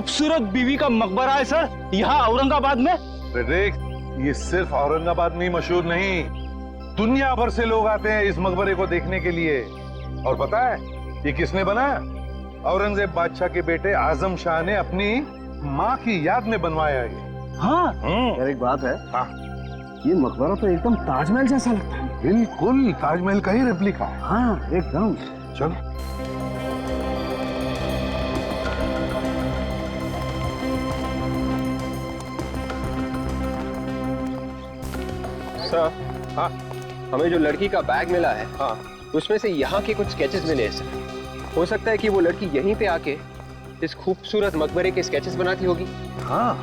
खूबसूरत बीवी का मकबरा है सर, यहाँ औरंगाबाद में। देख, ये सिर्फ औरंगाबाद में ही मशहूर नहीं, दुनिया भर से लोग आते हैं इस मकबरे को देखने के लिए। और पता है ये किसने बनाया? औरंगजेब बादशाह के बेटे आजम शाह ने अपनी माँ की याद में बनवाया है। हाँ यार एक बात है, हाँ, ये मकबरा तो एकदम ताजमहल जैसा लगता है। बिल्कुल ताजमहल का ही रेप्लिका है। हाँ एकदम। चल सर, हाँ हमें जो लड़की का बैग मिला है, हाँ, उसमें से यहाँ के कुछ स्केचेस मिले हैं सर। हो सकता है कि वो लड़की यहीं पे आके इस खूबसूरत मकबरे के स्केचेस बनाती होगी। हाँ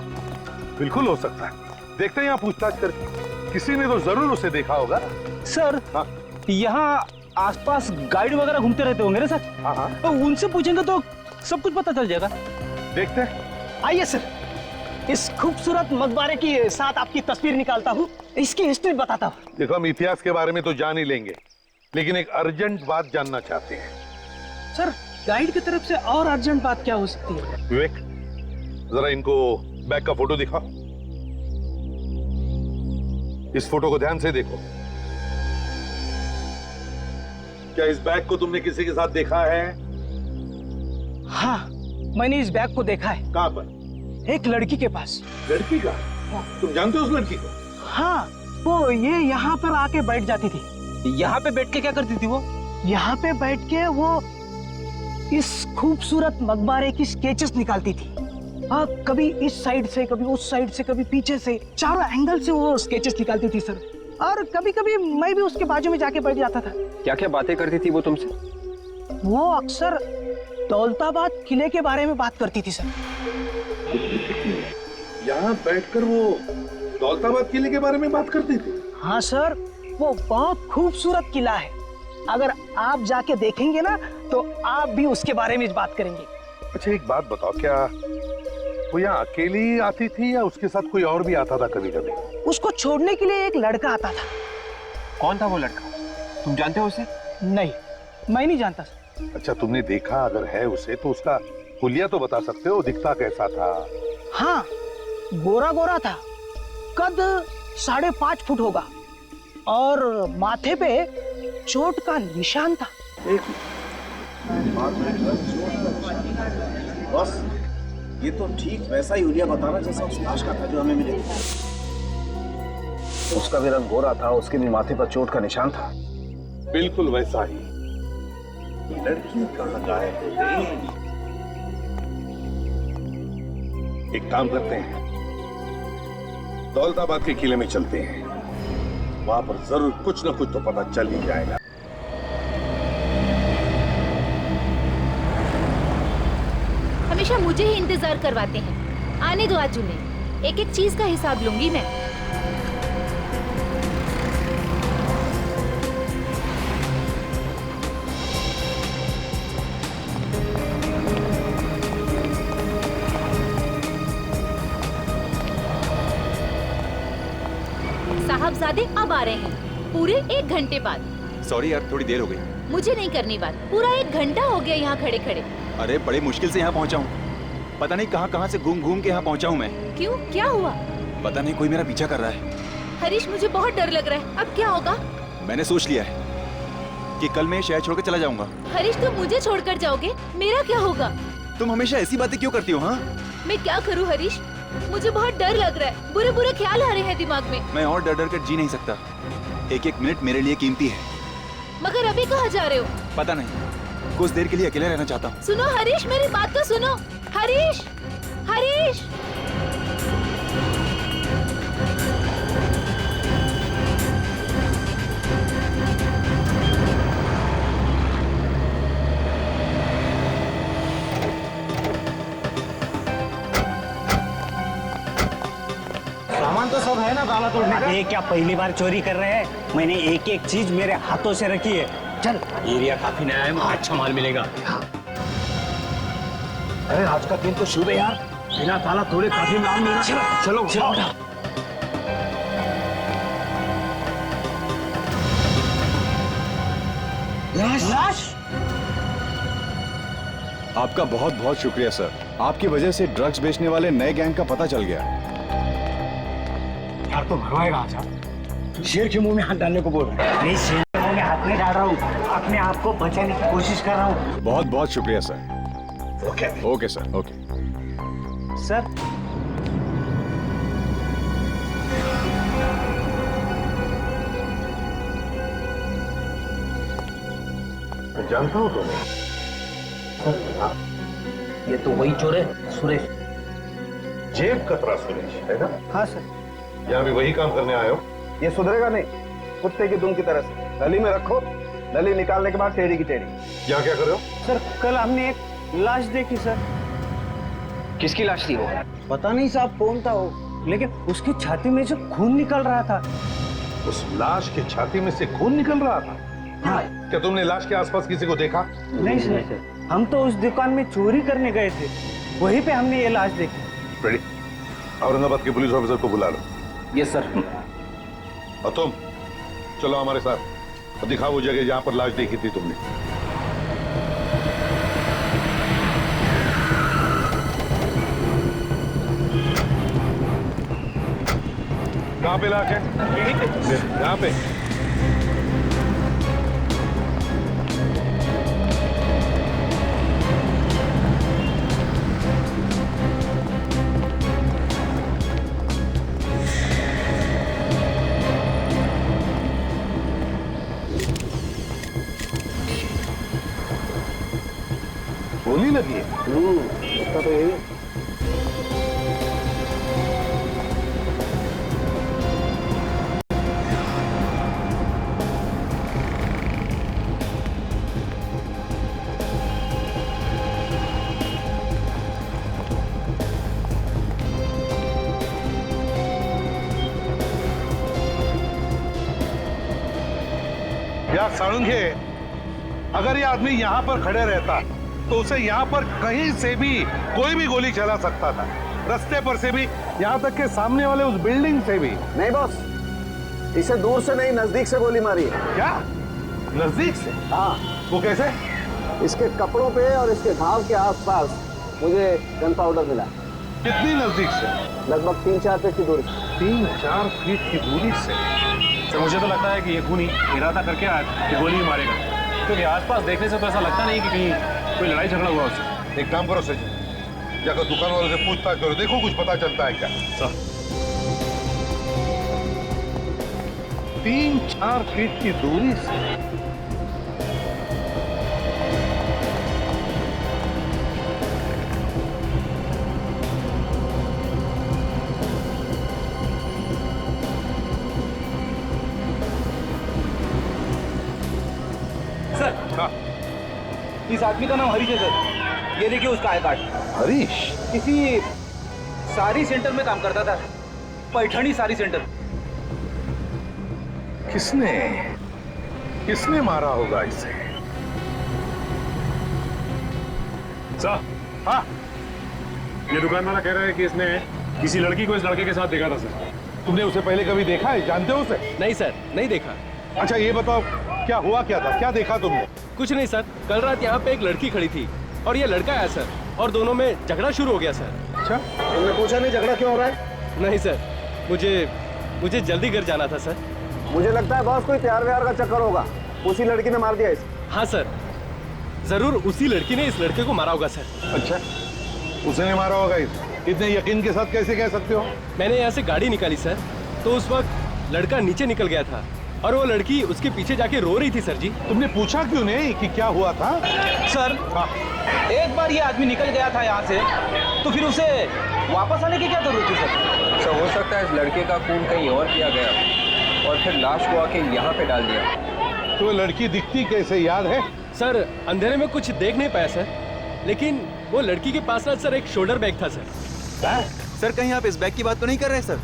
बिल्कुल हो सकता है। देखते हैं यहाँ पूछताछ करके, किसी ने तो जरूर उसे देखा होगा। सर, हाँ यहाँ आसपास गाइड वगैरह घूमते रहते होंगे ना सर, हाँ हाँ, तो उनसे पूछेंगे तो सब कुछ पता चल जाएगा। देखते हैं। आइए सर, इस खूबसूरत मकबरे के साथ आपकी तस्वीर निकालता हूँ, इसकी हिस्ट्री बताता हूँ। देखो, हम इतिहास के बारे में तो जान ही लेंगे, लेकिन एक अर्जेंट बात जानना चाहते हैं। सर, गाइड की तरफ से और अर्जेंट बात क्या हो सकती है? विवेक, जरा इनको बैग का फोटो दिखाओ। इस फोटो को ध्यान से देखो। क्या इस बैग को तुमने किसी के साथ देखा है? हाँ, मैंने इस बैग को देखा है। कहां पर? एक लड़की के पास। लड़की का? तुम जानते हो उस लड़की को? हाँ, वो ये यहाँ पर आके बैठ जाती थी। यहाँ पे बैठ के क्या करती थी वो? यहाँ पे बैठ के वो इस खूबसूरत मकबरे की स्केचेस निकालती थी। कभी इस साइड से, कभी उस साइड से, कभी पीछे से, चारों एंगल से वो स्केचेस निकालती थी सर। और कभी कभी मैं भी उसके बाजू में जाके बैठ जाता था। क्या क्या बातें करती थी वो तुमसे? वो अक्सर दौलताबाद किले के बारे में बात करती थी सर। यहाँ बैठकर वो दौलताबाद किले के बारे में बात करती थी? हाँ सर, वो बहुत खूबसूरत किला है। अगर आप जाके देखेंगे ना तो आप भी उसके बारे में बात करेंगे। अच्छा एक बात बताओ, क्या वो यहाँ अकेली आती थी या उसके साथ कोई और भी आता था कभी कभी? उसको छोड़ने के लिए एक लड़का आता था। कौन था वो लड़का? तुम जानते हो उसे? नहीं, मैं नहीं जानता सर। अच्छा, तुमने देखा अगर है उसे तो उसका हुलिया तो बता सकते हो, दिखता कैसा था? हाँ, गोरा गोरा था, कद 5.5 फुट होगा और माथे पे चोट का निशान था। बस ये तो ठीक वैसा ही हुलिया बताना जैसा उस लाश का था जो हमें मिले। उसका भी रंग गोरा था, उसके भी माथे पर चोट का निशान था। बिल्कुल वैसा ही। लड़की कहाँ गायब हो गई? एक काम करते हैं, दौलताबाद के किले में चलते हैं, वहां पर जरूर कुछ न कुछ तो पता चल ही जाएगा। हमेशा मुझे ही इंतजार करवाते हैं। आने दो आज उन्हें, एक एक चीज का हिसाब लूंगी मैं। साहबजादे अब आ रहे हैं, पूरे 1 घंटे बाद। सॉरी यार, थोड़ी देर हो गई। मुझे नहीं करनी बात, पूरा 1 घंटा हो गया यहाँ खड़े खड़े। अरे बड़े मुश्किल से यहाँ पहुँचा हूँ, पता नहीं कहाँ से घूम घूम के यहाँ पहुँचा हूँ मैं। क्यों, क्या हुआ? पता नहीं, कोई मेरा पीछा कर रहा है। हरीश, मुझे बहुत डर लग रहा है, अब क्या होगा? मैंने सोच लिया है कि कल मैं शहर छोड़कर चला जाऊंगा। हरीश, तुम मुझे छोड़कर जाओगे, मेरा क्या होगा? तुम हमेशा ऐसी बातें क्यों करती हो? हाँ, मैं क्या करूँ हरीश, मुझे बहुत डर लग रहा है, बुरे बुरे ख्याल आ रहे हैं दिमाग में। मैं और डर डर कर जी नहीं सकता, एक एक मिनट मेरे लिए कीमती है। मगर अभी कहाँ जा रहे हो? पता नहीं, कुछ देर के लिए अकेले रहना चाहता हूँ। सुनो हरीश, मेरी बात तो सुनो। हरीश, हरीश। सामान तो सब है ना ताला तोड़ने का? ये क्या पहली बार चोरी कर रहे हैं? मैंने एक एक चीज मेरे हाथों से रखी है। चल, एरिया काफी नया है, वहाँ अच्छा माल मिलेगा। अरे आज का दिन तो शुभ है यार, बिना ताला तोड़े काफी माल मिल रहा है। चलो चलो। लाश? आपका बहुत बहुत शुक्रिया सर। आपकी वजह से ड्रग्स बेचने वाले नए गैंग का पता चल गया। यार तो भरवाएगा आजा। शेर के मुंह में हाथ डालने को बोल रहा है। नहीं, शेर के मुंह में हाथ नहीं डाल रहा हूँ, अपने आप को बचाने की कोशिश कर रहा हूँ। बहुत बहुत शुक्रिया sir. Okay sir, okay. Sir जानता हूँ तुम्हें। ये तो वही चोर है, सुरेश। जेब कतरा सुरेश है ना? हाँ सर। यहाँ भी वही काम करने आए हो? ये सुधरेगा नहीं, कुत्ते की दुम की तरह से नली में रखो, नली निकालने के बाद टेढ़ी की टेढ़ी। यहाँ क्या कर रहे हो? सर कल हमने एक लाश देखी सर। किसकी लाश थी वो? पता नहीं साहब कौन था वो, लेकिन उसकी छाती में से खून निकल रहा था। उस लाश की छाती में से खून निकल रहा था? हाँ। क्या तुमने लाश के आसपास किसी को देखा? नहीं सर, हम तो उस दुकान में चोरी करने गए थे, वहीं पे हमने ये लाश देखी। रेडी, औरंगाबाद के पुलिस ऑफिसर को बुला लो। Yes sir. और तुम चलो हमारे साथ और दिखाओ वो जगह जहां पर लाश देखी थी तुमने। कहां पे लाश है? यहाँ पे। होने लगी है। उसका तो यही है। यार साळुंखे, अगर ये आदमी यहाँ पर खड़े रहता तो उसे यहाँ पर कहीं से भी कोई भी गोली चला सकता था, रास्ते पर से भी, यहाँ तक के सामने वाले उस बिल्डिंग से भी। नहीं बॉस, इसे दूर से नहीं नजदीक से गोली मारी है। क्या? नजदीक से? हाँ, वो कैसे? इसके कपड़ों पे और इसके घाव के आसपास मुझे गन पाउडर मिला। कितनी नजदीक से? लगभग 3-4 फीट की दूरी। 3-4 फीट की दूरी से? सर मुझे तो लगता है कि ये खूनी इरादा करके आया कि गोली ही मारेगा, क्योंकि आसपास देखने से तो ऐसा लगता नहीं कि कहीं कोई लड़ाई झगड़ा हुआ उससे। एक काम करो सचिन, जाकर दुकान वालों से पूछताछ करो, देखो कुछ पता चलता है क्या। 3-4 फीट की दूरी से? सर हाँ, इस आदमी का नाम हरीश है सर। ये देखिए उसका आई कार्ड। हरीश? किसी साड़ी सेंटर में काम करता था, पैठणी साड़ी सेंटर। किसने किसने मारा होगा इसे? सर, हाँ, ये दुकान वाला कह रहा है कि इसने किसी लड़की को इस लड़के के साथ देखा था सर। तुमने उसे पहले कभी देखा है? जानते हो उसे? नहीं सर, नहीं देखा। अच्छा ये बताओ, क्या हुआ क्या था, क्या देखा तुमने? कुछ नहीं सर, कल रात यहाँ पे एक लड़की खड़ी थी और ये लड़का आया सर, और दोनों में झगड़ा शुरू हो गया सर। अच्छा, तुमने पूछा नहीं झगड़ा क्यों हो रहा है? नहीं सर, मुझे जल्दी घर जाना था सर। मुझे लगता है बॉस कोई प्यार व्यार का चक्कर होगा, उसी लड़की ने मार दिया इसे। हाँ सर, जरूर उसी लड़की ने इस लड़के को मारा होगा सर। अच्छा, उसने मारा होगा इसे? इतने यकीन के साथ कैसे कह सकते हो? मैंने यहाँ से गाड़ी निकाली सर, तो उस वक्त लड़का नीचे निकल गया था और वो लड़की उसके पीछे जाके रो रही थी सर जी। तुमने पूछा क्यों नहीं कि क्या हुआ था? सर हाँ, एक बार ये आदमी निकल गया था यहाँ से, तो फिर उसे वापस आने की क्या जरूरत थी सर? सर हो सकता है इस लड़के का खून कहीं और किया गया और फिर लाश को आके यहाँ पे डाल दिया। तो वो लड़की दिखती कैसे, याद है? सर अंधेरे में कुछ देख नहीं पाया सर, लेकिन वो लड़की के पास ना सर एक शोल्डर बैग था सर। सर कहीं आप इस बैग की बात तो नहीं कर रहे सर?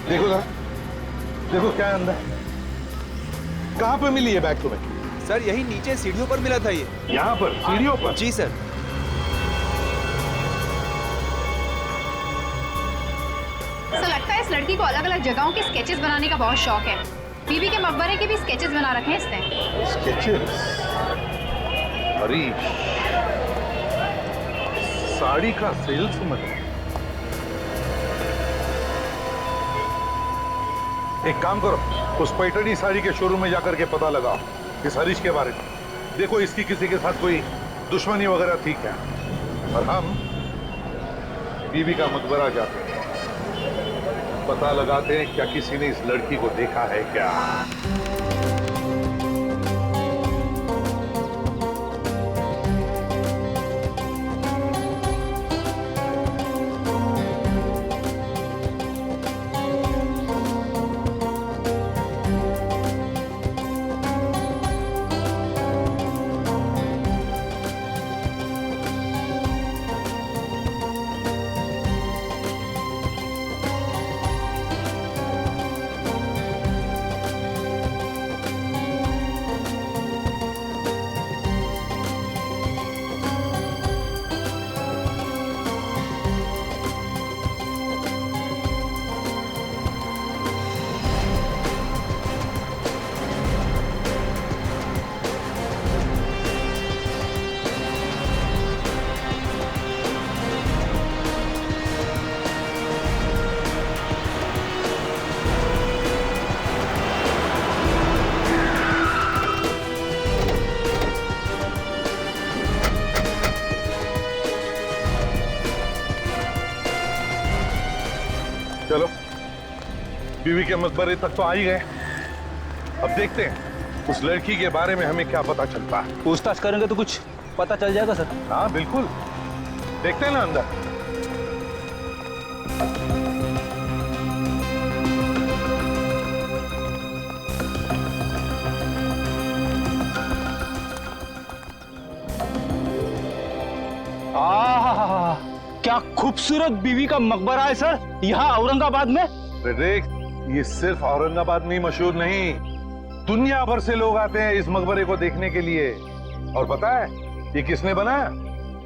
देखो जरा, देखो क्या है अंदर। कहाँ पे मिली ये बैग तुम्हें? सर यही नीचे सीढ़ियों पर मिला था ये। यहाँ पर सीढ़ियों पर? जी सर। ऐसा लगता है इस लड़की को अलग अलग जगहों के स्केचेस बनाने का बहुत शौक है। बीबी के मकबरे के भी स्केचेस बना रखे हैं इसने। स्केचेस? हरीश, साड़ी का सेल्समैन। एक काम करो, उस पैठणी साड़ी के शोरूम में जाकर के पता लगाओ इस हरीश के बारे में। देखो इसकी किसी के साथ कोई दुश्मनी वगैरह थी क्या? और हम बीबी का मकबरा जाते हैं, पता लगाते हैं क्या किसी ने इस लड़की को देखा है क्या। चलो बीवी के मकबरे तक तो आ ही गए। अब देखते हैं उस लड़की के बारे में हमें क्या पता चलता है। पूछताछ करेंगे तो कुछ पता चल जाएगा सर। हाँ बिल्कुल, देखते हैं ना अंदर। क्या खूबसूरत बीवी का मकबरा है सर यहाँ औरंगाबाद में। देख, ये सिर्फ औरंगाबाद में मशहूर नहीं, दुनिया भर से लोग आते हैं इस मकबरे को देखने के लिए। और पता है ये किसने बनाया?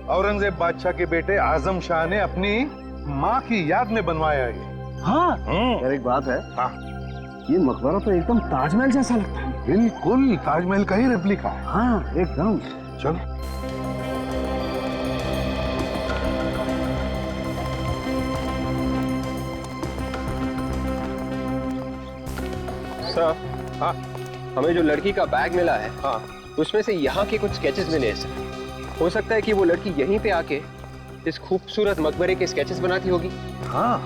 औरंगजेब बादशाह के बेटे आजम शाह ने अपनी माँ की याद में बनवाया ये। हाँ यार, एक बात है। हाँ, ये मकबरा तो एकदम ताजमहल जैसा लगता है। बिल्कुल ताजमहल का ही रेप्लिका है। हाँ एकदम। चलो सर, हाँ हमें जो लड़की का बैग मिला है हाँ, उसमें से यहाँ के कुछ स्केचेस मिले हैं सर। हो सकता है कि वो लड़की यहीं पे आके इस खूबसूरत मकबरे के स्केचेस बनाती होगी। हाँ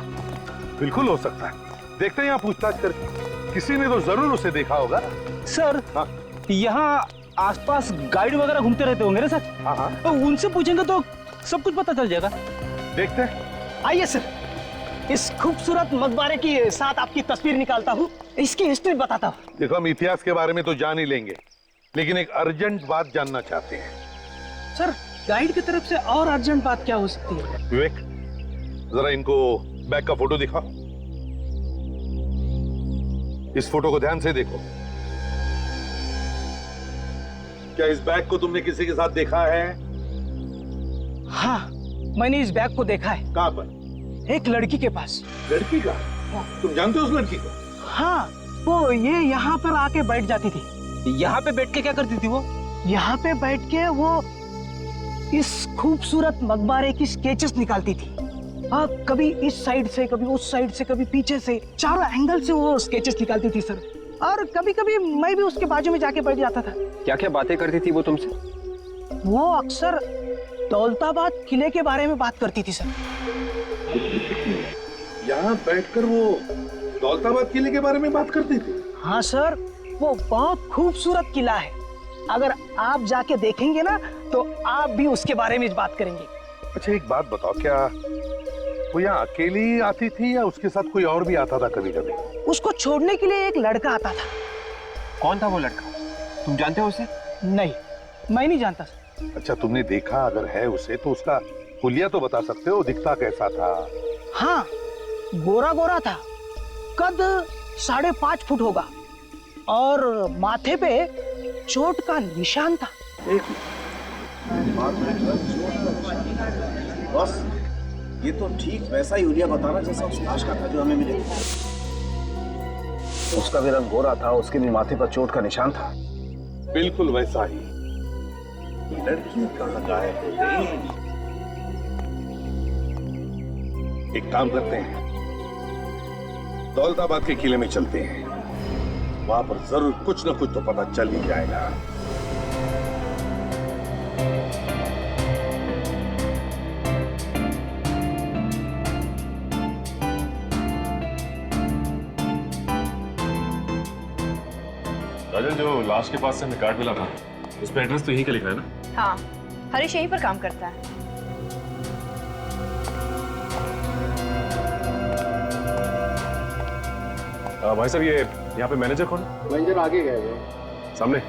बिल्कुल हो सकता है। देखते हैं यहाँ पूछताछ करके, किसी ने तो जरूर उसे देखा होगा। सर हाँ यहाँ आसपास गाइड वगैरह घूमते रहते होंगे ना सर। हाँ हाँ, तो उनसे पूछेंगे तो सब कुछ पता चल जाएगा। देखते हैं। आइए सर, इस खूबसूरत मकबरे के साथ आपकी तस्वीर निकालता हूँ, इसकी हिस्ट्री बताता हूँ। देखो हम इतिहास के बारे में तो जान ही लेंगे, लेकिन एक अर्जेंट बात जानना चाहते हैं। सर, गाइड की तरफ से और अर्जेंट बात क्या हो सकती है? विवेक, जरा इनको बैग का फोटो दिखाओ। इस फोटो को ध्यान से देखो। क्या इस बैग को तुमने किसी के साथ देखा है? हाँ, मैंने इस बैग को देखा है। कहाँ पर? एक लड़की के पास। लड़की का? तुम जानते हो उस लड़की को? हाँ, वो ये यहाँ पर आके बैठ जाती थी। यहाँ पे बैठ के क्या करती थी वो? यहाँ पे बैठ के वो इस खूबसूरत मकबरे की स्केचेस निकालती थी। कभी इस साइड से, कभी उस साइड से, कभी पीछे से, चारों एंगल से वो स्केचेस निकालती थी सर। और कभी कभी मैं भी उसके बाजू में जाके बैठ जाता था। क्या क्या बातें करती थी वो तुमसे? वो अक्सर दौलताबाद किले के बारे में बात करती थी सर। यहाँ बैठकर वो दौलताबाद किले के बारे में बात करती थी? हाँ सर, वो बहुत खूबसूरत किला है। अगर आप जाके देखेंगे ना तो आप भी उसके बारे में बात करेंगे। अच्छा एक बात बताओ, क्या वो यहाँ अकेली आती थी या उसके साथ कोई और भी आता था कभी कभी? उसको छोड़ने के लिए एक लड़का आता था। कौन था वो लड़का? तुम जानते हो उसे? नहीं, मैं नहीं जानता सर। अच्छा तुमने देखा अगर है उसे तो उसका हुलिया तो बता सकते हो, दिखता कैसा था? हाँ, गोरा गोरा था, कद 5.5 फुट होगा और माथे पे चोट का निशान था। बस ये तो ठीक वैसा ही हुलिया बताना जैसा उस लाश का था जो हमें मिले। उसका भी रंग गोरा था, उसके भी माथे पर चोट का निशान था। बिल्कुल वैसा ही। लड़की कहाँ गायब हो गई? एक काम करते हैं, दौलताबाद के किले में चलते हैं, वहां पर जरूर कुछ न कुछ तो पता चल ही जाएगा। राजन, जो लाश के पास से हमें कार्ड मिला था उस पर एड्रेस तो यहीं का लिखा है ना? हाँ, हरीश यहीं पर काम करता है। भाई साहब, ये यहाँ पे मैनेजर कौन है? मैनेजर आगे गए हुए सामने। अभी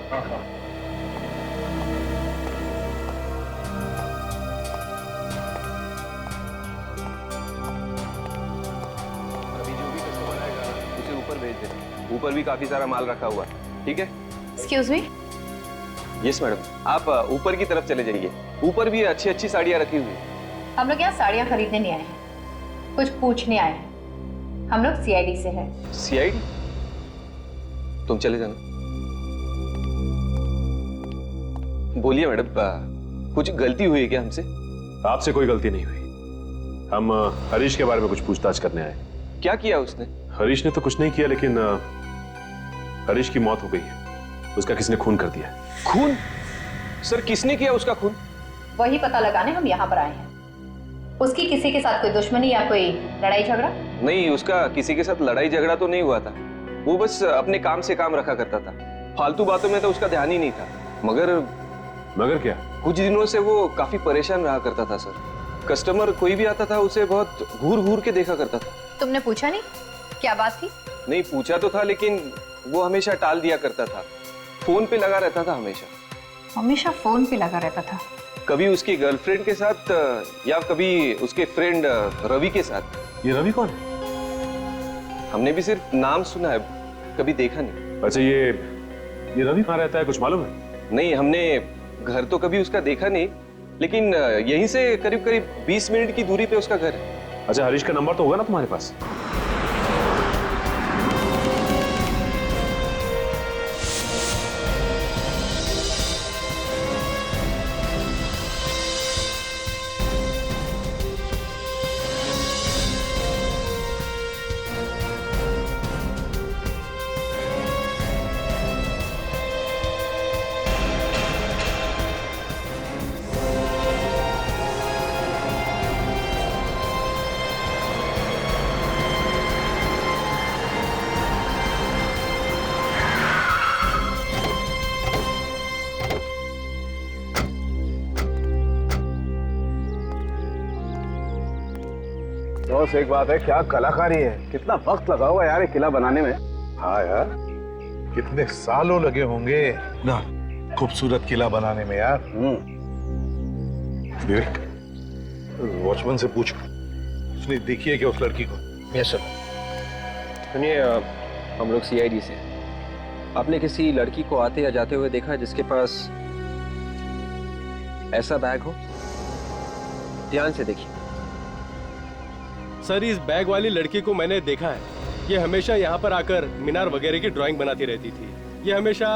जो भी कस्टमर आएगा उसे ऊपर भेज दे। ऊपर भी काफी सारा माल रखा हुआ है, ठीक है? Excuse me. यस मैडम, आप ऊपर की तरफ चले जाइए। ऊपर भी अच्छी अच्छी साड़ियाँ रखी हुई हैं। हम लोग यहाँ साड़ियाँ खरीदने नहीं आए हैं, कुछ पूछने आए हैं। हम लोग सीआईडी से हैं। सीआईडी? तुम चले जाना। बोलिए मैडम, कुछ गलती हुई है क्या हमसे? आपसे कोई गलती नहीं हुई। हम हरीश के बारे में कुछ पूछताछ करने आए। क्या किया उसने? हरीश ने तो कुछ नहीं किया, लेकिन हरीश की मौत हो गई है। उसका किसी ने खून कर दिया। खून? सर, किसने किया उसका खून? वही पता लगाने हम यहाँ पर आए हैं। उसकी किसी के साथ कोई दुश्मनी या कोई लड़ाई झगड़ा? नहीं, उसका किसी के साथ लड़ाई झगड़ा तो नहीं हुआ था। वो बस अपने काम से काम रखा करता था। फालतू बातों में तो उसका ध्यान ही नहीं था। मगर क्या? कुछ दिनों से वो काफी परेशान रहा करता था सर। कस्टमर कोई भी आता था उसे बहुत घूर घूर के देखा करता था। तुमने पूछा नहीं क्या बात थी? नहीं, पूछा तो था, लेकिन वो हमेशा टाल दिया करता था। फोन पे लगा रहता था हमेशा। हमेशा फोन पे लगा रहता था? कभी उसकी गर्लफ्रेंड के साथ या कभी उसके फ्रेंड रवि के साथ। ये रवि कौन है? हमने भी सिर्फ नाम सुना है, कभी देखा नहीं। अच्छा, ये रवि कहाँ रहता है, कुछ मालूम है? नहीं, हमने घर तो कभी उसका देखा नहीं, लेकिन यहीं से करीब करीब 20 मिनट की दूरी पे उसका घर है। अच्छा, हरीश का नंबर तो होगा ना तुम्हारे पास? बस एक बात है, क्या कलाकारी है, कितना वक्त लगा हुआ यार ये किला बनाने में। हाँ यार, कितने सालों लगे होंगे ना खूबसूरत किला बनाने में यार। विवेक, वॉचमैन से पूछ, उसने देखी है क्या उस लड़की को? Yes sir. सुनिए, हम लोग सीआईडी से। आपने किसी लड़की को आते या जाते हुए देखा जिसके पास ऐसा बैग हो? ध्यान से देखिए। सर, इस बैग वाली लड़की को मैंने देखा है। ये हमेशा यहाँ पर आकर मीनार वगैरह की ड्राइंग बनाती रहती थी। ये हमेशा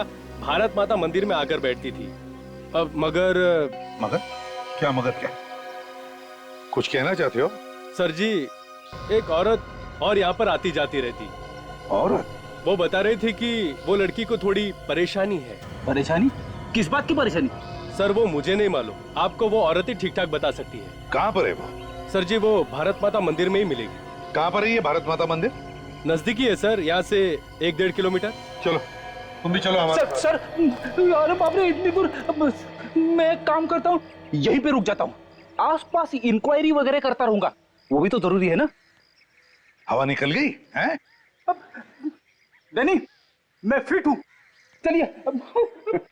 भारत माता मंदिर में आकर बैठती थी। अब मगर क्या मगर क्या? कुछ कहना चाहते हो? सर जी, एक औरत और यहाँ पर आती जाती रहती। औरत? वो बता रही थी कि वो लड़की को थोड़ी परेशानी है। परेशानी? किस बात की परेशानी? सर, वो मुझे नहीं मालूम, आपको वो औरत ही ठीक ठाक बता सकती है। कहाँ पर है वो? सर जी, वो भारत माता मंदिर में ही मिलेगी। कहाँ पर है ये भारत माता मंदिर? नजदीकी है सर, यहाँ से 1-1.5 किलोमीटर। चलो, तुम भी चलो हमारे साथ। सर, अरे बाप रे, इतनी दूर। मैं एक काम करता हूँ, यहीं पे रुक जाता हूँ, आसपास इंक्वायरी वगैरह करता रहूंगा, वो भी तो जरूरी है ना। हवा निकल गई है? डैनी, मैं फिट हूँ, चलिए।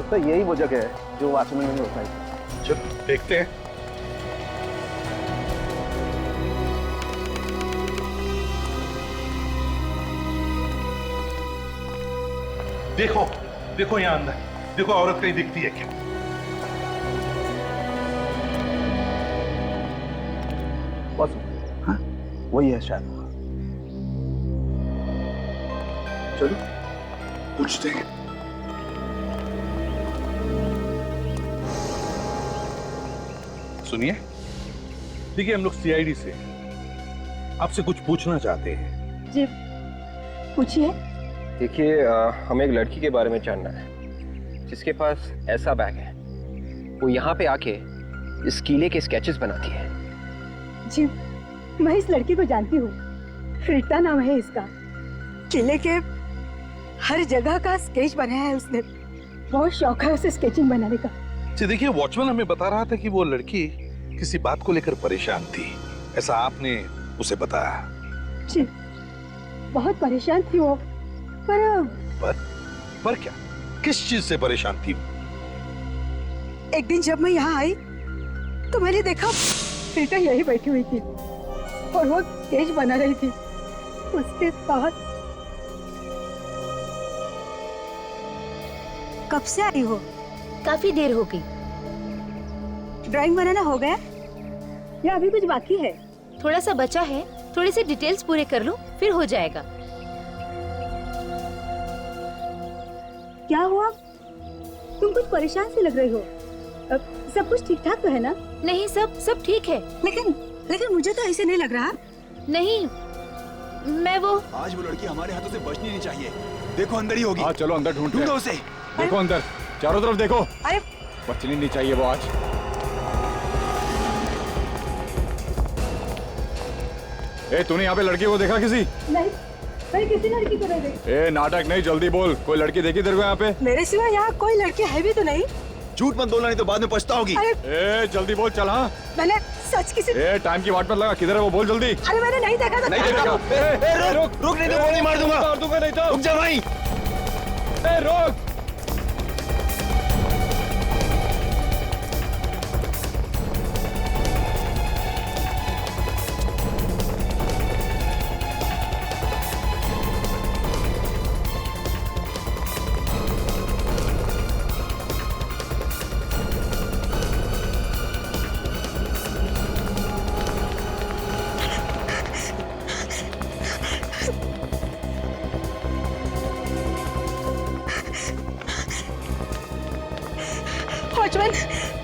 तो यही वो जगह है जो वॉचमैन ने बताई। चलो देखते हैं। देखो देखो यहाँ अंदर, देखो औरत कहीं दिखती है क्या? बस हाँ वही है शायद। चलो पूछते हैं। सुनिए, देखिए हम लोग सीआईडी से आपसे कुछ पूछना चाहते हैं। जी पूछिए। देखिए हमें एक लड़की के बारे में जानना है जिसके पास ऐसा बैग है। वो यहाँ पे आके इस किले के स्केचेस बनाती है। जी मैं इस लड़की को जानती हूँ, रीता नाम है इसका। किले के हर जगह का स्केच बनाया है उसने। बहुत शौक है उसे स्केचिंग बनाने का। जी देखिए, वॉचमैन हमें बता रहा था कि वो लड़की किसी बात को लेकर परेशान थी, ऐसा आपने उसे बताया। जी बहुत परेशान थी वो, पर क्या, किस चीज से परेशान थी? एक दिन जब मैं यहाँ आई तो मैंने देखा रीता यही बैठी हुई थी और वो स्केच बना रही थी। उसके साथ कब से आई हो? काफी देर हो गई। ड्राइंग बनाना हो गया या अभी कुछ बाकी है? थोड़ा सा बचा है, थोड़े से डिटेल्स पूरे कर लो फिर हो जाएगा। क्या हुआ? तुम कुछ परेशान सी लग रही हो। सब कुछ ठीक ठाक तो है ना? नहीं, सब ठीक है। लेकिन मुझे तो ऐसे नहीं लग रहा। नहीं, मैं वो आज वो लड़की हमारे हाथों से बचनी नहीं चाहिए। देखो अंदर ही होगी। हाँ चलो अंदर ढूंढो उसे। देखो अंदर, चारों तरफ देखो। अरे बचनी नहीं चाहिए वो आज। ए तूने यहाँ पे लड़की को देखा किसी? नहीं, मैं किसी लड़की को नहीं देखी। ए नाटक नहीं, जल्दी बोल। कोई लड़की देखी तेरे को यहाँ पे? मेरे सिवा यहाँ कोई लड़की है भी तो नहीं। झूठ मत बोलना नहीं तो बाद में पछताओगी। ए जल्दी बोल, चल। हाँ मैंने सच किसी ए टाइम की वाट मत लगा। किधर है वो, बोल जल्दी। अरे मैंने नहीं देखा था। नहीं देखा। रुक नहीं तो गोली मार दूंगा। मार दूंगा नहीं तो। रुक जा भाई। ए रुक।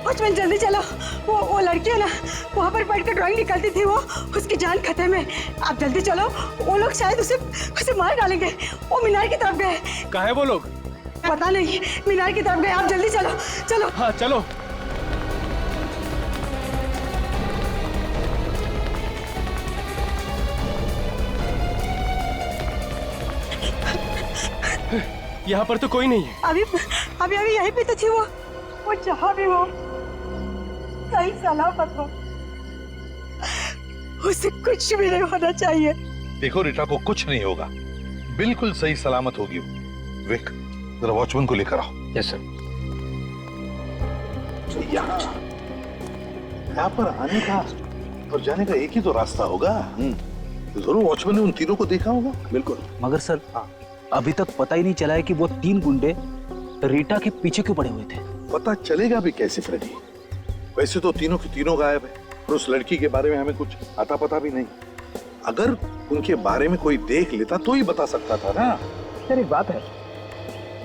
वॉचमैन जल्दी चलो। वो लड़की है ना, वहाँ पर बैठ कर ड्राइंग निकालती थी, वो उसकी जान खतरे में। आप जल्दी चलो, वो लोग शायद उसे मार डालेंगे। वो मीनार की तरफ गए। कहाँ है वो लोग? पता नहीं, मीनार की तरफ गए। आप जल्दी चलो चलो। हाँ चलो। यहाँ पर तो कोई नहीं है। अभी यहीं पे तो थी वो जहाँ भी हो सही सलामत हो। उसे कुछ भी नहीं होना चाहिए। देखो रीटा को कुछ नहीं होगा, बिल्कुल सही सलामत होगी वो। विक, जरा वॉचमैन को लेकर आओ। Yes sir. यहाँ पर आने का और जाने का एक ही तो रास्ता होगा। जरूर वॉचमैन ने उन तीनों को देखा होगा। बिल्कुल। मगर सर अभी तक पता ही नहीं चला है कि वो 3 गुंडे रीटा के पीछे क्यों पड़े हुए थे। पता चलेगा भी कैसे फ्रेडी? वैसे तो तीनों की तीनों गायब है और उस लड़की के बारे में हमें कुछ आता पता भी नहीं। अगर उनके बारे में कोई देख लेता तो ही बता सकता था ना। यार एक बात है,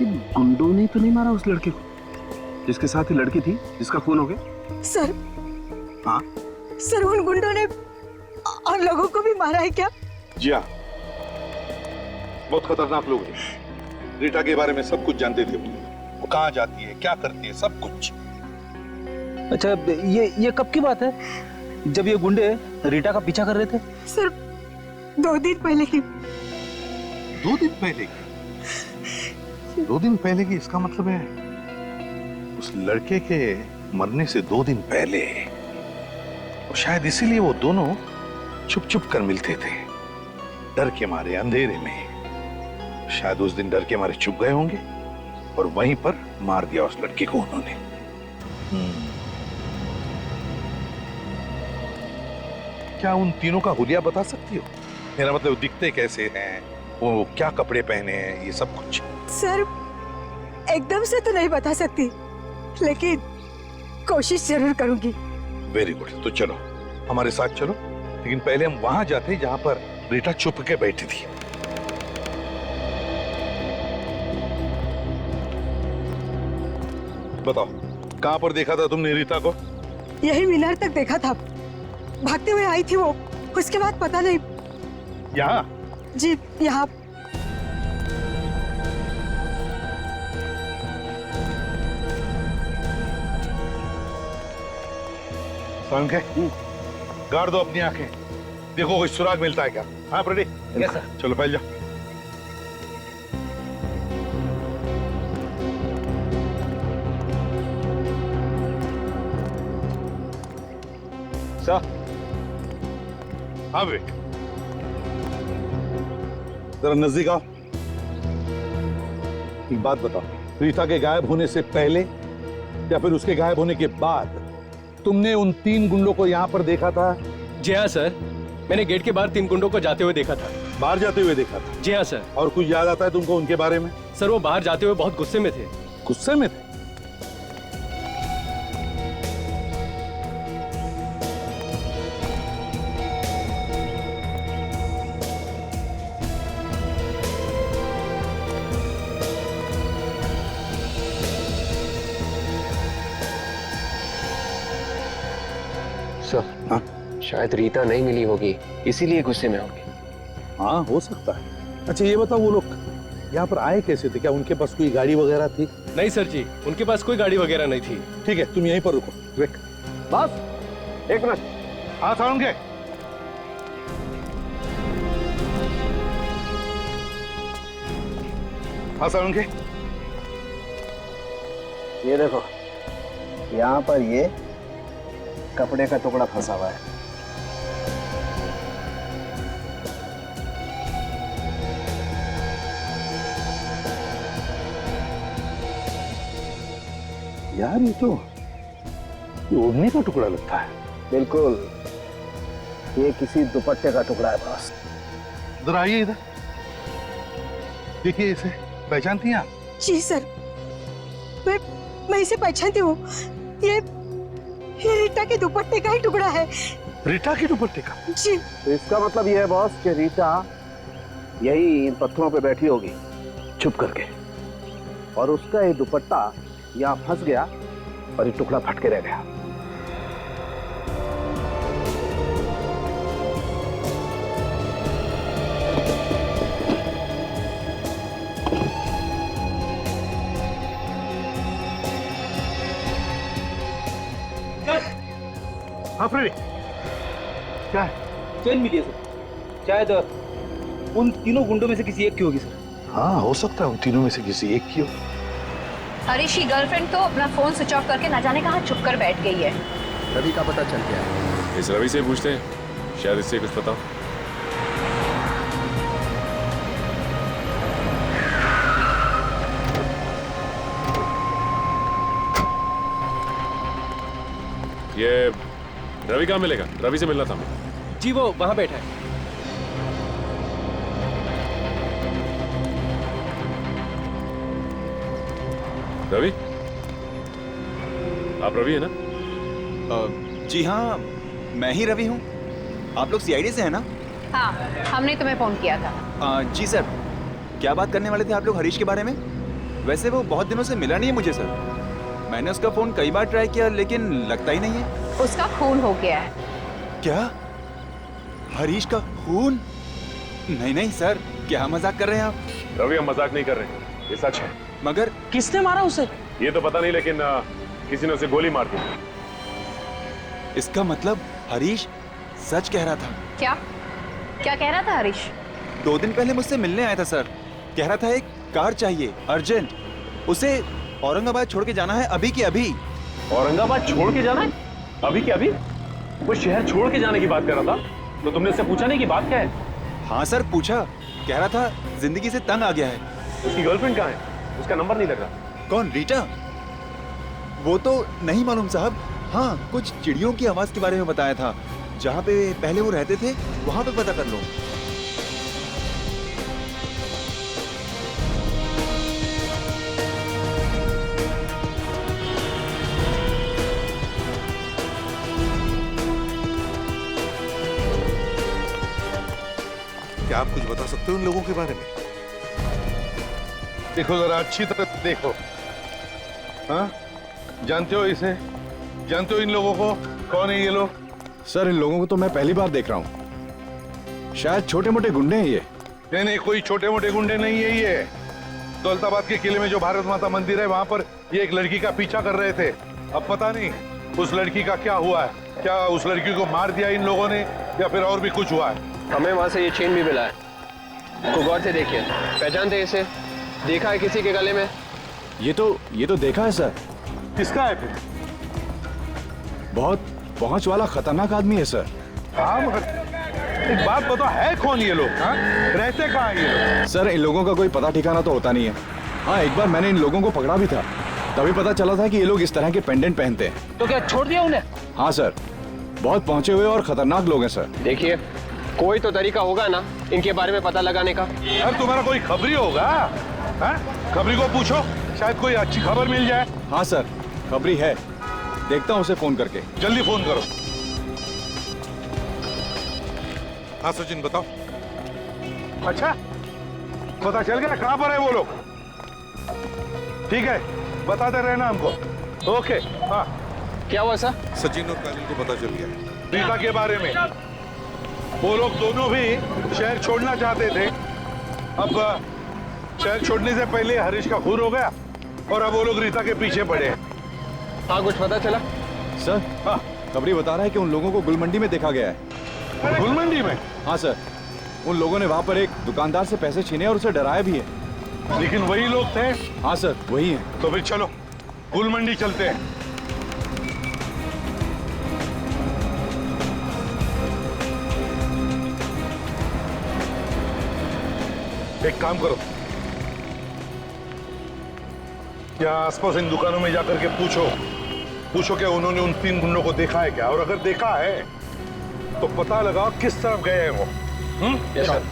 गुंडों ने तो नहीं मारा उस लड़के को जिसके साथ ही लड़की थी जिसका खून हो गया? सर हाँ सर, उन गुंडों ने और लोगों को भी मारा है क्या? जी हाँ, बहुत खतरनाक लोग हैं। रीटा के बारे में सब कुछ जानते थे वो कहाँ जाती है, क्या करती है, सब कुछ। अच्छा ये कब की बात है जब ये गुंडे रीटा का पीछा कर रहे थे? सर 2 दिन पहले की। 2 दिन पहले की? 2 दिन पहले की इसका मतलब है उस लड़के के मरने से 2 दिन पहले। और शायद इसीलिए वो दोनों छुप छुप कर मिलते थे, डर के मारे, अंधेरे में। शायद उस दिन डर के मारे छुप गए होंगे और वहीं पर मार दिया उस लड़के को उन्होंने। क्या उन तीनों का हुलिया बता सकती हो? मेरा मतलब दिखते कैसे हैं, वो क्या कपड़े पहने हैं, ये सब कुछ। सर एकदम से तो नहीं बता सकती, लेकिन कोशिश जरूर करूंगी। वेरी गुड, तो चलो हमारे साथ चलो, लेकिन पहले हम वहां जाते जहां पर रीटा छुप के बैठी थी। बताओ कहां पर देखा था तुमने रीता को? यही मीनार तक देखा था, भागते हुए आई थी वो, उसके बाद पता नहीं। यहाँ? जी यहाँ। के गाड़ दो अपनी आंखें, देखो कोई सुराग मिलता है क्या। हाँ रेडी? Yes sir. चलो फैल जाओ। सर। हाँ विवेक, जरा नजदीक आओ। एक बात बताओ, रीता के गायब होने से पहले या फिर उसके गायब होने के बाद तुमने उन 3 गुंडों को यहाँ पर देखा था? जी हाँ सर, मैंने गेट के बाहर 3 गुंडों को जाते हुए देखा था। बाहर जाते हुए देखा था? जी हाँ सर। और कुछ याद आता है तुमको उनके बारे में? सर वो बाहर जाते हुए बहुत गुस्से में थे। गुस्से में थे? सर, शायद रीता नहीं मिली होगी, इसीलिए गुस्से में होगी। हाँ हो सकता है। अच्छा ये बताओ, वो लोग यहाँ पर आए कैसे थे? क्या उनके पास कोई गाड़ी वगैरह थी? नहीं सर जी, उनके पास कोई गाड़ी वगैरह नहीं थी। ठीक है, तुम यहीं पर रुको। विवेक बस एक मिनट। हाँ साउंड के हाँ साउंड के ये देखो, यहाँ पर ये कपड़े का टुकड़ा फंसा हुआ है। यार ये ओढ़ने का टुकड़ा लगता है। बिल्कुल, ये किसी दुपट्टे का टुकड़ा है बॉस। इधर आइए, इधर देखिए, इसे पहचानती हैं आप? जी सर, मैं इसे पहचानती हूँ। ये रीटा के दुपट्टे का ही टुकड़ा है। रीटा के दुपट्टे का? जी। तो इसका मतलब ये है बॉस कि रीटा यही इन पत्थरों पे बैठी होगी छुप करके, और उसका ये दुपट्टा यहाँ फंस गया और ये टुकड़ा फट के रह गया। हाँ फ्रेडी, क्या है? चेन मिली है सर, शायद उन तीनों गुंडों में से किसी एक की होगी सर। हाँ हो सकता है उन तीनों में से किसी एक की हो। हरीश की गर्लफ्रेंड तो अपना फोन स्विच ऑफ करके ना जाने कहाँ छुप कर बैठ गई है। रवि का पता चल गया। इस रवि से पूछते हैं, शायद इससे कुछ पता हो। ये रवि कहाँ मिलेगा? रवि से मिलना था मैं। जी वो वहां बैठा है। रवि, आप रवि है ना? जी हाँ, मैं ही रवि हूँ। आप लोग सीआईडी से हैं ना? हाँ, हमने तुम्हें फोन किया था। जी सर। क्या बात करने वाले थे आप लोग हरीश के बारे में? वैसे वो बहुत दिनों से मिला नहीं है मुझे सर। मैंने उसका फोन कई बार ट्राई किया लेकिन लगता ही नहीं है। उसका खून हो गया है। क्या? हरीश का खून? नहीं नहीं सर, क्या मजाक कर रहे हैं आप? रवि, हम मजाक नहीं कर रहे हैं, ये सच है। मगर किसने मारा उसे? ये तो पता नहीं, लेकिन किसी ने उसे गोली मार दी। इसका मतलब हरीश सच कह रहा था। क्या क्या कह रहा था हरीश? 2 दिन पहले मुझसे मिलने आया था सर। कह रहा था एक कार चाहिए अर्जेंट, उसे औरंगाबाद छोड़ के जाना है अभी के अभी। औरंगाबाद छोड़ के जाना है अभी के अभी? वो शहर छोड़ के जाने की बात कर रहा था, तो तुमने उससे पूछा नहीं कि बात क्या है? हाँ सर पूछा, कह रहा था जिंदगी से तंग आ गया है। उसकी गर्लफ्रेंड कहाँ है? उसका नंबर नहीं लग रहा। कौन, रीटा? वो तो नहीं मालूम साहब। हाँ, कुछ चिड़ियों की आवाज के बारे में बताया था, जहाँ पे पहले वो रहते थे वहां पे पता कर लो। क्या आप कुछ बता सकते हो उन लोगों के बारे में? देखो जरा अच्छी तरह देखो। हाँ, जानते हो इसे? जानते हो इन लोगों को? कौन है ये लोग? सर इन लोगों को तो मैं पहली बार देख रहा हूँ। शायद छोटे मोटे गुंडे हैं ये। नहीं नहीं, कोई छोटे मोटे गुंडे नहीं है ये। दौलताबाद के किले में जो भारत माता मंदिर है वहां पर ये एक लड़की का पीछा कर रहे थे। अब पता नहीं उस लड़की का क्या हुआ है। क्या उस लड़की को मार दिया इन लोगों ने या फिर और भी कुछ हुआ है? हमें वहां से ये चेन भी मिला है। को गौर से देखिए, पहचानते हैं इसे? देखा है किसी के गले में? ये तो देखा है सर। किसका है फिर? बहुत पहुंच वाला खतरनाक आदमी है सर। हाँ मगर एक बात बताओ, है कौन ये लोग? हाँ, रहते कहाँ हैं ये लोग? सर इन लोगों का कोई पता ठिकाना तो होता नहीं है। हाँ एक बार मैंने इन लोगों को पकड़ा भी था, तभी पता चला था कि ये लोग इस तरह के पेंडेंट पहनते हैं। तो क्या छोड़ दिया उन्हें? हाँ सर, बहुत पहुंचे हुए और खतरनाक लोग हैं सर। देखिए, कोई तो तरीका होगा ना इनके बारे में पता लगाने का। यार तुम्हारा कोई खबरी होगा? हाँ? खबरी को पूछो, शायद कोई अच्छी खबर मिल जाए। हाँ सर, खबरी है, देखता हूँ उसे फोन करके। जल्दी फोन करो। हाँ सचिन बताओ। अच्छा, पता चल गया कहाँ पर है वो लोग? ठीक है, बताते रहना हमको। ओके। हाँ, क्या हुआ सर? सचिन और काजल को पता चल गया रीता के बारे में। वो लोग दोनों भी शहर छोड़ना चाहते थे। अब शहर छोड़ने से पहले हरीश का खून हो गया और अब वो लोग रीता के पीछे पड़े हैं। हाँ, कुछ पता चला? सर हाँ, खबरी बता रहा है कि उन लोगों को गुलमंडी में देखा गया है। गुलमंडी में? हाँ सर, उन लोगों ने वहाँ पर एक दुकानदार से पैसे छीने और उसे डराया भी है। लेकिन वही लोग थे? हाँ सर, वही है। तो फिर चलो गुलमंडी चलते हैं। एक काम करो, यहाँ आसपास इन दुकानों में जाकर के पूछो क्या उन्होंने उन 3 गुंडों को देखा है क्या, और अगर देखा है तो पता लगाओ किस तरफ गए हैं वो। Yes sir.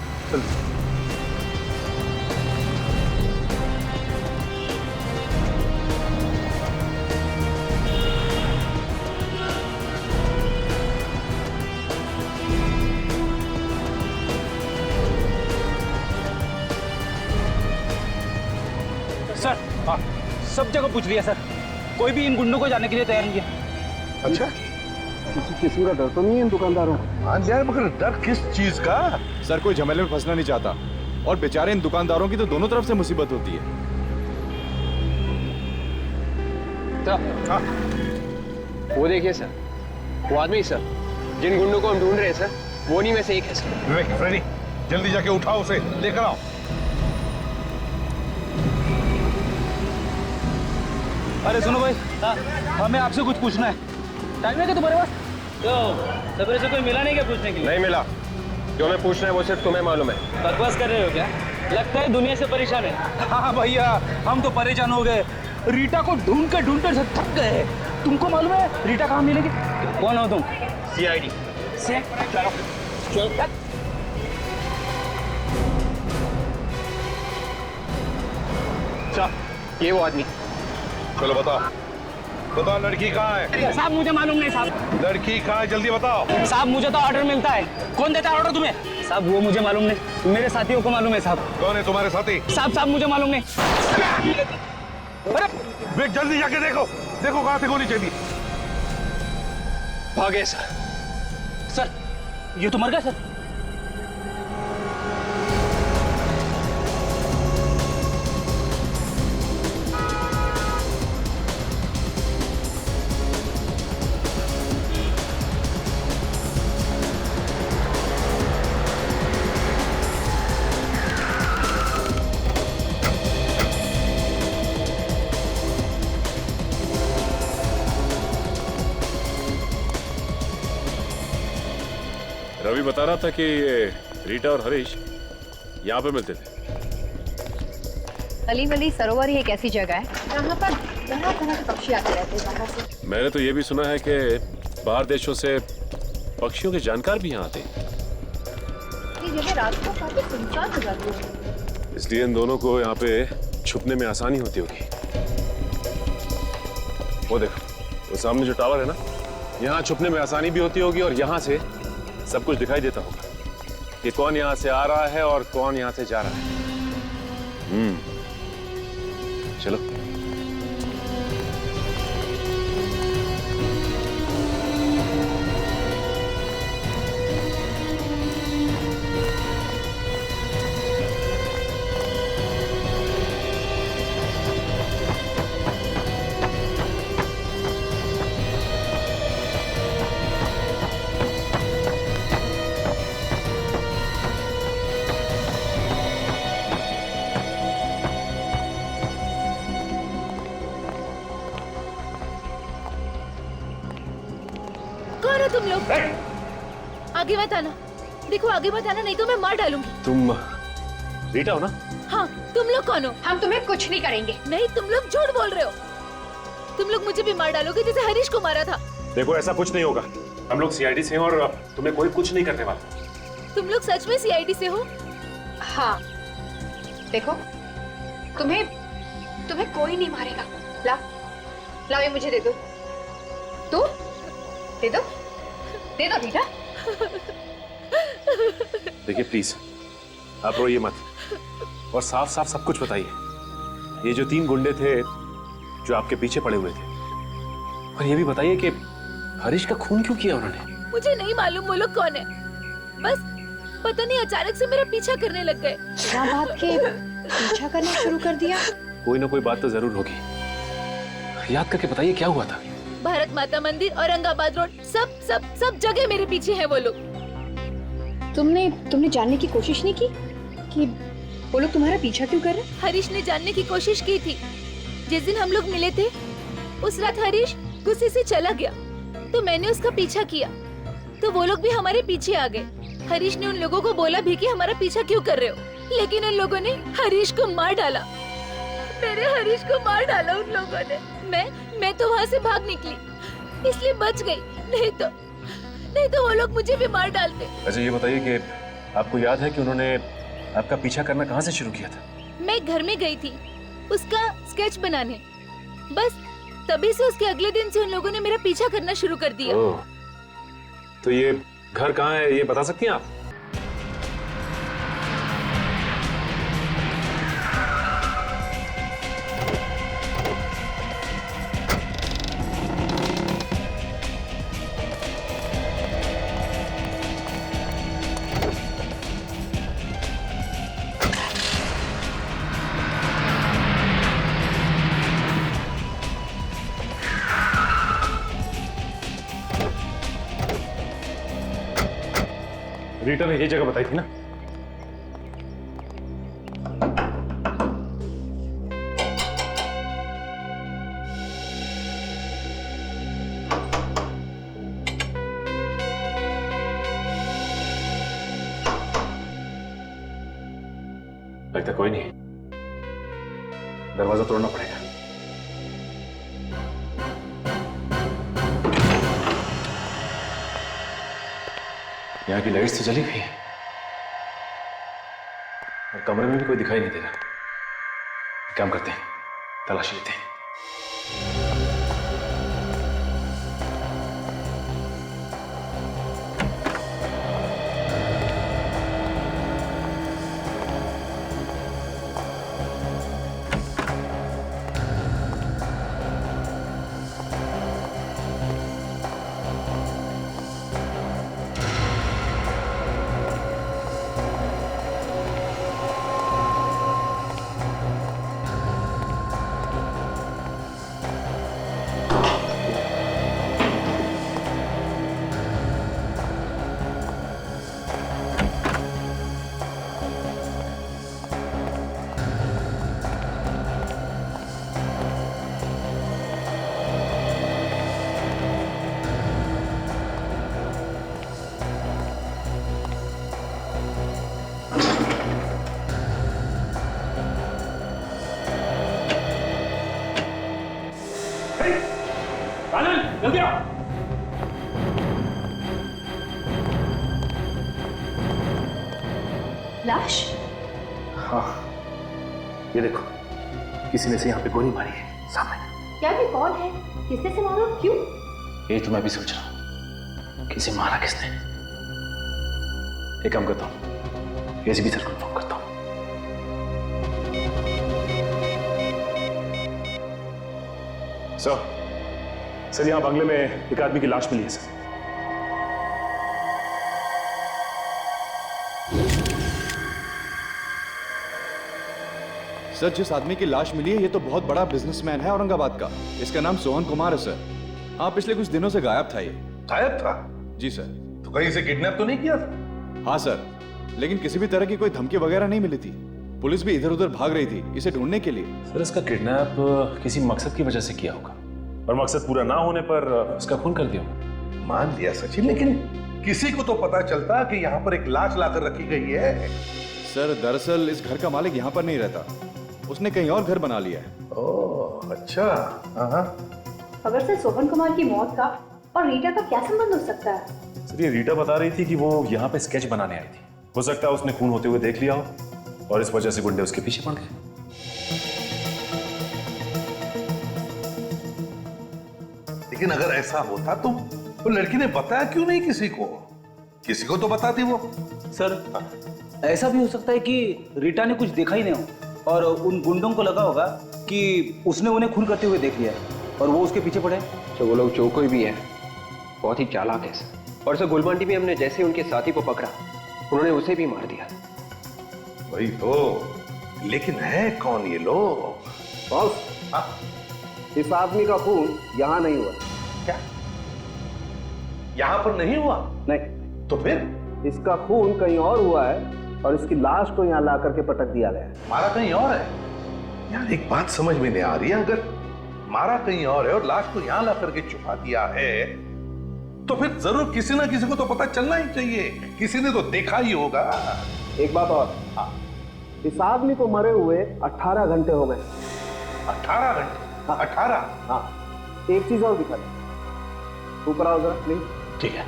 सर हाँ, सब जगह पूछ लिया सर, कोई भी इन गुंडों को जाने के लिए तैयार नहीं है। अच्छा, किसी किस्म का डर तो नहीं है इन दुकानदारों? हाँ यार, मगर डर किस चीज का? सर कोई झमेले में फंसना नहीं चाहता, और बेचारे इन दुकानदारों की तो दोनों तरफ से मुसीबत होती है। हाँ। वो देखिए सर, वो आदमी सर, जिन गुंडों को हम ढूंढ रहे हैं सर, वो उन्हीं में से एक है सर। विवेक, फ्रेडी, जल्दी जाके उठाओ उसे, लेकर आओ। अरे सुनो भाई, हमें आपसे कुछ पूछना है। टाइम है क्या तुम्हारे पास? तो सवेरे से कोई मिला नहीं क्या पूछने के लिए? नहीं मिला। जो हमें पूछना है वो सिर्फ तुम्हें मालूम है। बकवास कर रहे हो क्या? लगता है दुनिया से परेशान है। हाँ भैया, हम तो परेशान हो गए। रीटा को ढूंढकर सब थक गए। तुमको मालूम है रीटा कहाँ मिलेगी? कौन हो तुम? CID। चलो ये वो आदमी। चलो बताओ लड़की कहाँ है? साहब मुझे मालूम नहीं साहब। लड़की कहाँ है, जल्दी बताओ। साहब मुझे तो ऑर्डर मिलता है। कौन देता है ऑर्डर तुम्हें? साहब वो मुझे मालूम नहीं, मेरे साथियों को मालूम है साहब। कौन है तुम्हारे साथी? साहब मुझे मालूम नहीं। अरे विवेक, जल्दी जाके देखो कहाँ से गोली चली। भागे सर। सर ये तो मर गया सर। रवि बता रहा था कि ये रीटा और हरीश यहाँ पे मिलते थे। अली वली सरोवर ही एक ऐसी जगह है जहाँ पर तरह तरह के पक्षी आते रहते हैं बाहर से। मैंने तो ये भी सुना है कि बाहर देशों से पक्षियों के जानकार भी यहाँ आते हैं। ये जगह रात को काफी सुनसान हो जाती है, इसलिए इन दोनों को यहाँ पे छुपने में आसानी होती होगी। वो देखो, वो सामने जो टावर है ना, यहाँ छुपने में आसानी भी होती होगी और यहाँ से सब कुछ दिखाई देता होगा कि कौन यहाँ से आ रहा है और कौन यहाँ से जा रहा है। चलो। कौन हो तुम लोग? आगे मत आना, देखो आगे मत आना, नहीं तो मैं मार डालूंगी। तुम रीटा हो ना? हाँ, तुम लोग कौन हो? हम तुम्हें कुछ नहीं करेंगे। नहीं, तुम लोग झूठ बोल रहे हो। तुम लोग मुझे भी मार डालोगे जैसे हरीश को मारा था। देखो, ऐसा कुछ नहीं होगा। हम लोग सीआईडी से हैं और तुम्हें कोई कुछ नहीं करने वाला। तुम लोग सच में सीआईडी से हो? हाँ, देखो, तुम्हें कोई नहीं मारेगा। लाओ, ये मुझे दे दो। तू दे दो बेटा। देखिए प्लीज, आप रोइए मत और साफ साफ सब कुछ बताइए। ये जो 3 गुंडे थे जो आपके पीछे पड़े हुए थे, और ये भी बताइए कि हरीश का खून क्यों किया उन्होंने? मुझे नहीं मालूम वो लोग कौन है, बस पता नहीं अचानक से मेरा पीछा करने लग गए। बिना बात के पीछा करना शुरू कर दिया। कोई ना कोई बात तो जरूर होगी। याद करके बताइए क्या हुआ था? भारत माता मंदिर, औरंगाबाद रोड, सब जगह मेरे पीछे हैं वो लोग। तुमने जानने की कोशिश नहीं की कि वो लोग तुम्हारा पीछा क्यों कर रहे हैं? हरीश ने जानने की कोशिश की थी। जिस दिन हम लोग मिले थे, उस रात हरीश गुस्से से चला गया, तो मैंने उसका पीछा किया, तो वो लोग भी हमारे पीछे आ गए। हरीश ने उन लोगों को बोला भी कि हमारा पीछा क्यों कर रहे हो, लेकिन उन लोगों ने हरीश को मार डाला। मेरे हरीश को मार डाला उन लोगों ने। मैं तो वहाँ से भाग निकली, इसलिए बच गई, नहीं तो वो लोग मुझे भी मार डालते। अच्छा, ये बताइए कि आपको याद है कि उन्होंने आपका पीछा करना कहाँ से शुरू किया था? मैं घर में गई थी उसका स्केच बनाने, बस तभी से उसके अगले दिन से उन लोगों ने मेरा पीछा करना शुरू कर दिया। तो ये घर कहाँ है, ये बता सकती हैं आप? रीटा ने ये जगह बताई थी ना? लगता कोई नहीं, दरवाजा तोड़ना पड़ेगा। यहाँ की लाइट्स तो जली हुई है और कमरे में भी कोई दिखाई नहीं दे रहा। काम करते हैं, तलाशी लेते हैं। जल्दी आओ। लाश? हाँ, ये देखो, किसी ने से यहाँ पे गोली मारी है सामने। क्या ये कौन है? किसने से मारा? क्यों? यही तो मैं भी सोच रहा हूँ, किसे मारा किसने। एक काम करता हूँ, एसीपी सर को फोन करता हूँ। सर यहाँ बंगले में एक आदमी की लाश मिली है सर। सर, जिस आदमी की लाश मिली है ये तो बहुत बड़ा बिजनेसमैन है औरंगाबाद का। इसका नाम सोहन कुमार है सर। हाँ, पिछले कुछ दिनों से गायब था ये। गायब था? जी सर। तो कहीं से किडनैप तो नहीं किया था? हाँ सर, लेकिन किसी भी तरह की कोई धमकी वगैरह नहीं मिली थी। पुलिस भी इधर उधर भाग रही थी इसे ढूंढने के लिए। सर, इसका किडनैप किसी मकसद की वजह से किया होगा, और मकसद पूरा ना होने पर उसका खून कर दिया होगा। मान लिया सचिन, लेकिन किसी को तो पता चलता कि यहाँ पर एक लाश लाकर रखी गई है। सर, दरअसल इस घर का मालिक यहाँ पर नहीं रहता, उसने कहीं और घर बना लिया है। ओह अच्छा। हाँ। खबर से सोहन कुमार की मौत का और रीटा का क्या संबंध हो सकता है? सर, ये रीटा बता रही थी कि वो यहाँ पे स्केच बनाने आई थी। हो सकता है उसने खून होते हुए देख लिया हो और इस वजह से गुंडे उसके पीछे पड़ गए। लेकिन अगर ऐसा होता तो लड़की ने बताया क्यों नहीं किसी को? किसी को तो बताती वो। सर, ऐसा भी हो सकता है कि रीटा ने कुछ देखा ही नहीं हो और उन गुंडों को लगा होगा कि उसने उन्हें खून करते हुए देख लिया और वो उसके पीछे पड़े। तो वो लोग जो कोई भी है बहुत ही चालाक है सर। और सर, गुलमांडी में हमने जैसे उनके साथी को पकड़ा, उन्होंने उसे भी मार दिया। वही तो, लेकिन है कौन ये लोग? बॉस, इस आदमी का खून यहाँ नहीं हुआ। क्या? यहाँ पर नहीं हुआ? नहीं। तो फिर? इसका खून कहीं और हुआ है और इसकी लाश को यहाँ ला करके पटक दिया गया है। मारा कहीं और है? यार एक बात समझ में नहीं आ रही है, अगर मारा कहीं और है और लाश को यहाँ ला करके छुपा दिया है तो फिर जरूर किसी ना किसी को तो पता चलना ही चाहिए, किसी ने तो देखा ही होगा। एक बात और, इस आदमी को मरे हुए 18 घंटे हो गए। 18 घंटे? 18? हाँ। एक चीज और दिखा दे, ऊपर आओ जरा प्लीज। ठीक है।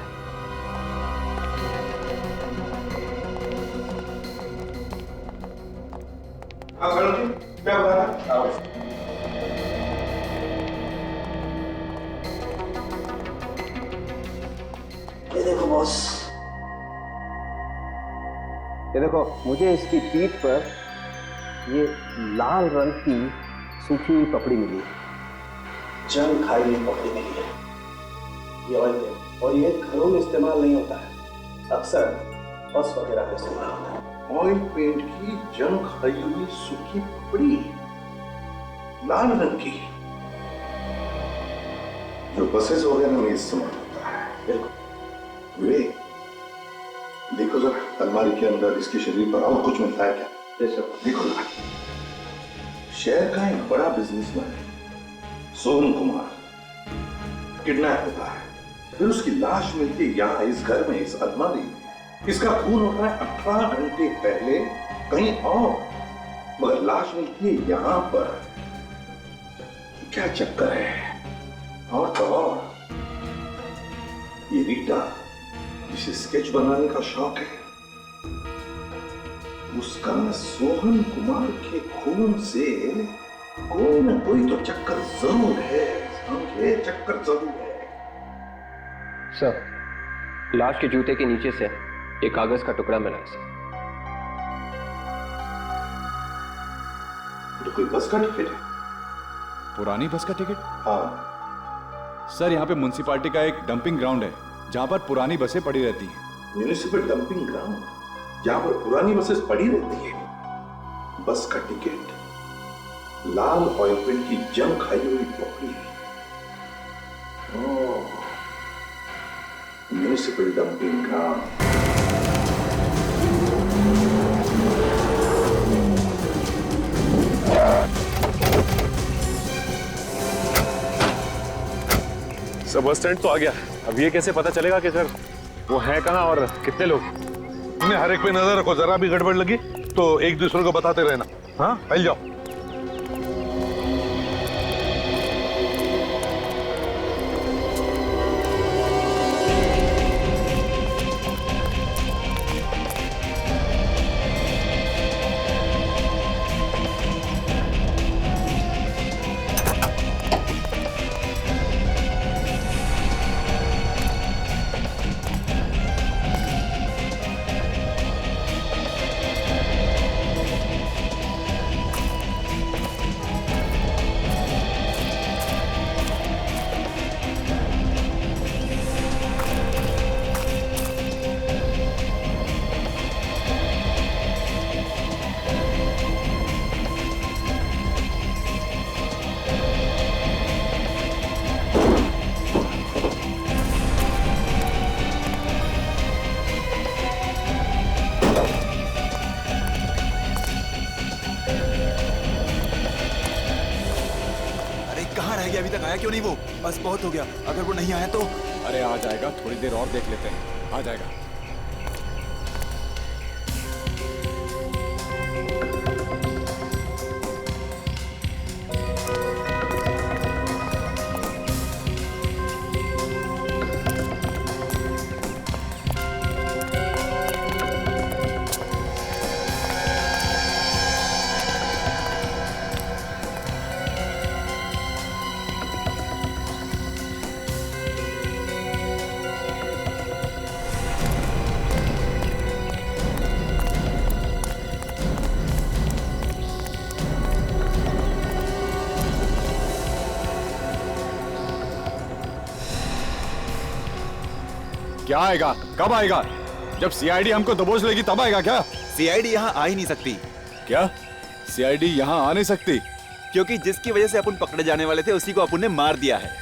क्या बता रहा? ये देखो बॉस, ये देखो, मुझे इसकी पीठ पर ये लाल रंग की सूखी हुई पपड़ी मिली है, जंग खाई हुई पपड़ी मिली है। ये ऑयल पेंट, और ये घरों में इस्तेमाल नहीं होता है, अक्सर बस वगैरह में इस्तेमाल होता है। ऑयल पेंट की जंग खाई हुई सूखी पपड़ी, लाल रंग की, जो बसेस वगैरह में इस्तेमाल होता है। बिल्कुल। विवेक, देखो जरा अलमारी के अंदर इसके शरीर पर और कुछ मिलता है क्या? देखो जरा। शहर का एक बड़ा बिजनेसमैन है सोहन कुमार, किडनैप होता है, फिर उसकी लाश मिलती है यहाँ इस घर में, इस अलमारी में। इसका खून होता है 18 घंटे पहले कहीं और, मगर लाश मिलती है यहाँ पर। क्या चक्कर है? और तो और ये रीटा जिसे स्केच बनाने का शौक है, उसका सोहन कुमार के खून से कोई ना कोई तो चक्कर जरूर है, समझे? चक्कर जरूर है। सर, लाश के जूते के नीचे से एक कागज का टुकड़ा मिला है सर। तो कोई बस का टिकट है? पुरानी बस का टिकट? हाँ सर, यहाँ पे म्युनिसिपालिटी का एक डंपिंग ग्राउंड है जहाँ पर पुरानी बसें पड़ी रहती हैं। म्युनिसिपल डंपिंग ग्राउंड, जहाँ पर पुरानी बसेस पड़ी रहती है। बस का टिकट, लाल ऑयल पेंट की जंग खाई हुई पपड़ी। Oh, municipal dumping ground. Sir, bus stand तो आ गया। अब ये कैसे पता चलेगा कि सर वो है कहाँ और कितने लोग? तुमने हर एक पे नजर रखो, जरा भी गड़बड़ लगी तो एक दूसरे को बताते रहना। हाँ, फैल जाओ। रह गया, अभी तक आया क्यों नहीं वो? बस बहुत हो गया, अगर वो नहीं आया तो। अरे आ जाएगा, थोड़ी देर और देख लेते हैं, आ जाएगा। क्या आएगा? कब आएगा? जब सीआईडी हमको दबोच लेगी तब आएगा क्या? सीआईडी यहाँ आ ही नहीं सकती। क्या सीआईडी यहाँ आ नहीं सकती? क्योंकि जिसकी वजह से अपन पकड़े जाने वाले थे उसी को अपन ने मार दिया है।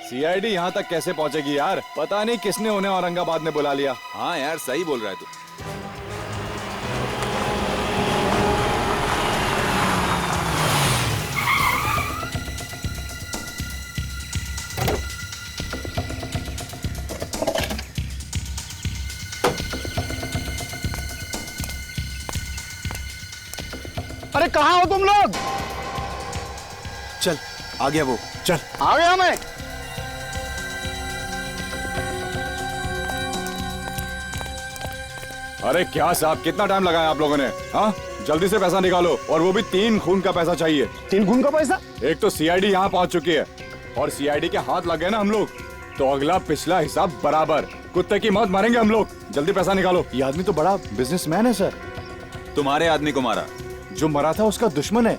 सीआईडी यहाँ तक कैसे पहुँचेगी यार? पता नहीं किसने उन्हें औरंगाबाद में बुला लिया। हाँ यार, सही बोल रहा है तू। अरे कहाँ हो तुम लोग? चल आ गया वो, चल। आ गया मैं। अरे क्या साहब, कितना टाइम लगाया आप लोगों ने? हाँ, जल्दी से पैसा निकालो, और वो भी 3 खून का पैसा चाहिए। 3 खून का पैसा? एक तो सीआईडी यहाँ पहुँच चुकी है, और सीआईडी के हाथ लग गए ना हम लोग, तो अगला पिछला हिसाब बराबर। कुत्ते की मौत मारेंगे हम लोग। जल्दी पैसा निकालो। ये आदमी तो बड़ा बिजनेसमैन है सर। तुम्हारे आदमी को मारा? जो मरा था उसका दुश्मन है,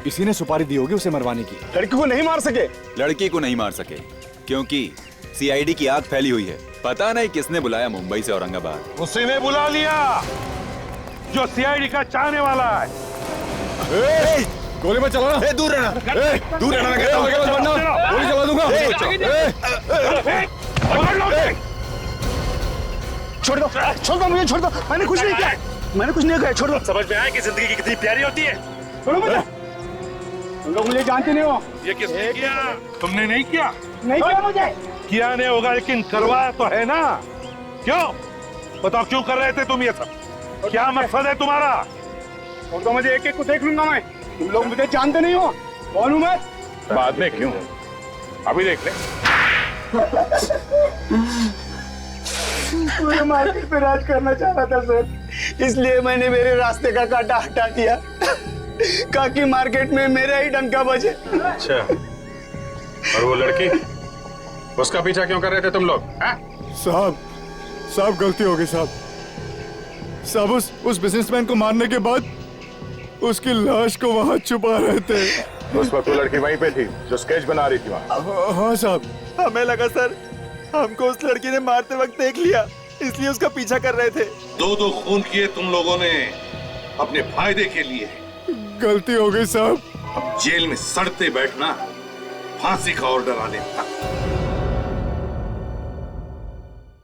इसी ने सुपारी दी होगी उसे मरवाने की। लड़की को नहीं मार सके? लड़की को नहीं मार सके क्योंकि सीआईडी की आग फैली हुई है। पता नहीं किसने बुलाया मुंबई से औरंगाबाद। उसी ने बुला लिया जो सीआईडी का चाहने वाला है। गोली मत चलाना। दूर रहना, दूर रहना, मैं कहता हूं। गोली चला दूंगा। छोड़ दो, छोड़ दो मुझे, छोड़ दो। मैंने कुछ नहीं किया, मैंने कुछ नहीं किया, छोड़ दो। समझ में आया कि जिंदगी कितनी प्यारी होती है? छोड़ो मुझे, तुम लोग मुझे जानते नहीं हो। ये किसने किया? तुमने नहीं किया? नहीं किया मुझे। किया नहीं होगा, लेकिन करवाया तो है ना। क्यों बताओ, क्यों कर रहे थे तुम ये सब? क्या मकसद है तुम्हारा? छोड़ दो मुझे, एक-एक को देख लूंगा मैं। तुम लोग मुझे जानते नहीं हो, कौन हूं मैं? बाद में क्यों, अभी देख ले। पूरे मार्केट पे राज करना चाह रहा था सर, इसलिए मैंने मेरे रास्ते का कांटा हटा दिया, ताकि मार्केट में मेरा ही डंका बजे। अच्छा, और वो लड़की, उसका पीछा क्यों कर रहे थे तुम लोग? साहब गलती हो गई साहब। उस बिजनेसमैन को मारने के बाद उसकी लाश को वहाँ छुपा रहे थे। उस वक्त वो लड़की वहीं पे थी जो स्केच बना रही थी वहाँ। हाँ साहब। हमें लगा सर हमको उस लड़की ने मारते वक्त देख लिया, इसलिए उसका पीछा कर रहे थे। 2 खून किए तुम लोगों ने अपने फायदे के लिए। गलती हो गई साहब। अब जेल में सड़ते बैठना, फांसी का ऑर्डर आने तक।